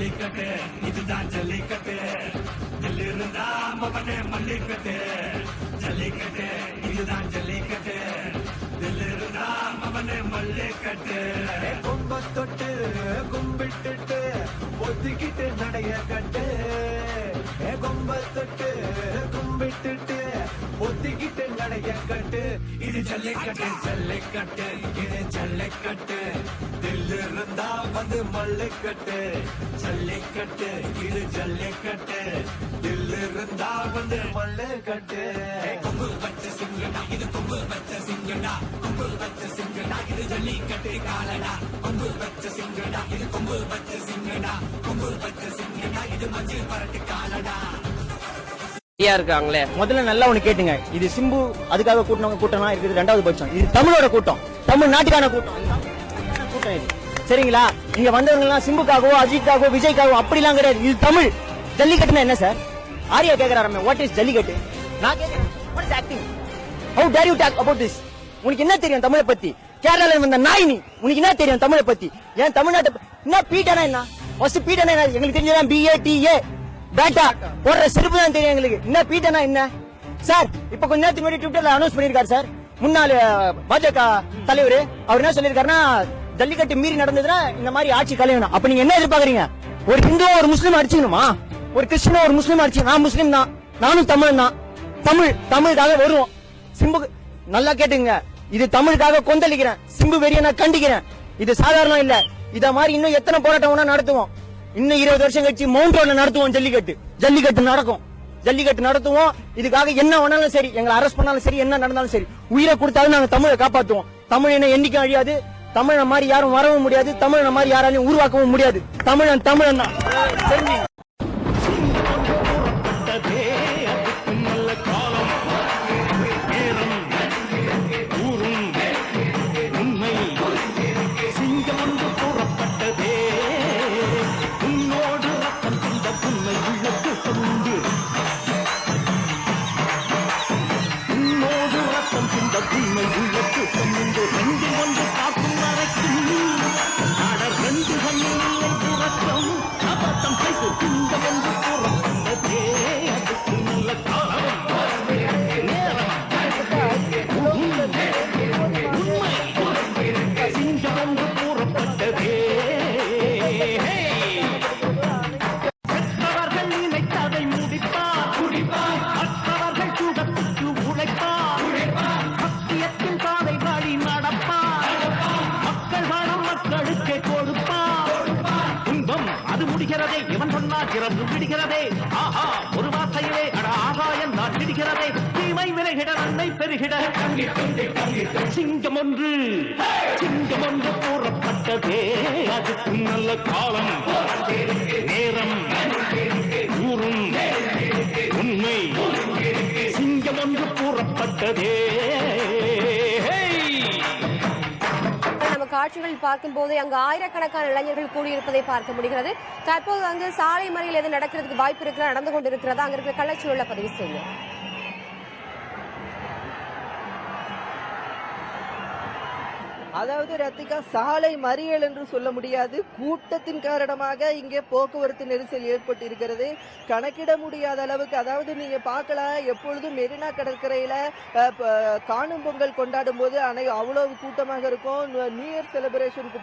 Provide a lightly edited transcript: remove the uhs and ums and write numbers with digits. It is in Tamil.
ஜல்லிக்கட்டு இதுதான் ஜல்லிக்கட்டு இருந்தா மவனே மல்லிக்கட்டு ஜல்லிக்கட்டு இதுதான் ஜல்லிக்கட்டு இருந்தா மவனே மல்லிக்கட்டு கும்ப தொட்டு கும்பிட்டுட்டு ஒத்திக்கிட்டு நடைய கட்டு கும்ப தொட்டு கும்பிட்டுட்டு ஒத்திக்கிட்டு நடைய கட்டு இது ஜல்லிக்கட்டு ஜல்லிக்கட்டு இது ஜல்லிக்கட்டு இருந்தா வந்து மல்லிக்கட்டு ஜல்லிக்கட்டு இது ஜல்லிக்கட்டு இருந்தா வந்து மல்லிக்கட்டு கொம்பு வச்ச சிங்கடா இது கொம்பு வச்ச சிங்கடா கொம்பு வச்ச சிங்கடா இது ஜல்லிக்கட்டு காலடா கொம்பு வச்ச சிங்கடா இது கொம்பு வச்ச சிங்கடா கொம்பு வச்ச சிங்கடா இது மஞ்சள் பரட்டு காலடா இருக்காங்களே. முதல்ல நல்லா ஒண்ணு கேட்டுங்க, இது சிம்பு அதுக்காக கூட்டம் இருக்குது. ரெண்டாவது பட்சம் இது தமிழோட கூட்டம், தமிழ்நாட்டுக்கான கூட்டம் கூட்டம் இது. சரிங்களா? இங்க வந்தவங்க எல்லாம் சிம்புக்காகவோ அஜித்காகவோ விஜய்க்காகவோ அப்படிலாம் கிடையாது. இது தமிழ். ஜல்லிக்கட்டுனா என்ன சார்? ஆரியா கேக்குறாரு, வாட் இஸ் ஜல்லிக்கட்டு? நான் கேக்குறேன், what is acting? How dare you talk about this? உனக்கு என்ன தெரியும் தமிழை பத்தி? கேரளால வந்த நாய் நீ, உனக்கு என்ன தெரியும் தமிழை பத்தி? ஏன் தமிழ்நாட்டை என்ன பீட்டானா என்ன? ஃபர்ஸ்ட் பீட்டானா என்ன? எங்களுக்கு தெரிஞ்சதான் BATA பேட்டா போடுற செருப்பு தான் தெரியும் எங்களுக்கு. என்ன பீட்டனா என்ன சார்? இப்ப கொஞ்ச நேரத்துக்கு முன்னாடி ட்விட்டர்ல அனௌன்ஸ் பண்ணிருக்காரு சார், முன்னாள் பாஜக தலைவர். அவர் என்ன சொல்லிருக்காருன்னா, ஜல்லிக்கட்டு மீறி நடந்ததுன்னா இந்த மாதிரி ஆட்சி கலையணும். அப்ப நீங்க என்ன எதிர்பார்க்கறீங்க? ஒரு ஹிந்துவோ ஒரு முஸ்லீம் அடிச்சுக்கணுமா? ஒரு கிறிஸ்டினோ ஒரு முஸ்லீம் அடிச்சு? நான் முஸ்லீம் தான், நானும் தமிழ் தான். தமிழுக்காக வருவோம். சிம்பு நல்லா கேட்டுங்க, இது தமிழுக்காக கொந்தளிக்கிறேன். சிம்பு வெறிய நான் கண்டிக்கிறேன். இது சாதாரணம் இல்ல. இத மாதிரி இன்னும் எத்தனை போராட்டம் வேணா நடத்துவோம். இன்னும் 20 வருஷம் கழிச்சு மவுண்ட் ரோட்ல நடத்துவோம் ஜல்லிக்கட்டு நடக்கும். ஜல்லிக்கட்டு நடத்துவோம். இதுக்காக என்ன வேணாலும் சரி, எங்களை அரெஸ்ட் பண்ணாலும் சரி, என்ன நடந்தாலும் சரி, உயிரை கொடுத்தாலும் நாங்க தமிழை காப்பாத்துவோம். தமிழ் என்ன என்னைக்கும் அழியாது. தமிழ மாதிரி யாரும் வரவும் முடியாது. தமிழ மாதிரி யாராலையும் உருவாக்கவும் முடியாது. தமிழன் தமிழன் தான். இவன் சொன்னா சிறப்பு பிடிக்கிறதே. ஆஹா, ஒரு வார்த்தையிலே அட ஆகாயம் நான் பிடிக்கிறதே. தீமை விலகிட நன்மை பெருகிட சிங்கம் ஒன்று கூறப்பட்டதே. அதுக்கு நல்ல காலம் நேரம் ஊரும் உண்மை. சிங்கம் ஒன்று கூறப்பட்டதே. காட்சிகள் பார்க்கும் போது அங்கு ஆயிரக்கணக்கான இளைஞர்கள் கூடியிருப்பதை பார்க்க முடிகிறது. தற்போது அங்கு சாலை மறியல் எது நடக்கிறதுக்கு வாய்ப்பு இருக்கிறதா, நடந்து கொண்டிருக்கிறதா? அங்க இருக்கிற கள்ளச்சூழலை பதிவு செய்யுங்க. அதாவது ரத்திகா, சாலை மறியல் என்று சொல்ல முடியாது. கூட்டத்தின் காரணமாக இங்கே போக்குவரத்து நெரிசல் ஏற்பட்டிருக்கிறது. கணக்கிட முடியாத அளவுக்கு. அதாவது நீங்க பார்க்கலாம், எப்பொழுதும் மெரினா கடற்கரையில காணும் பொங்கல் கொண்டாடும் போது அவ்வளவு கூட்டமாக இருக்கும். New year செலிப்ரேஷனுக்கு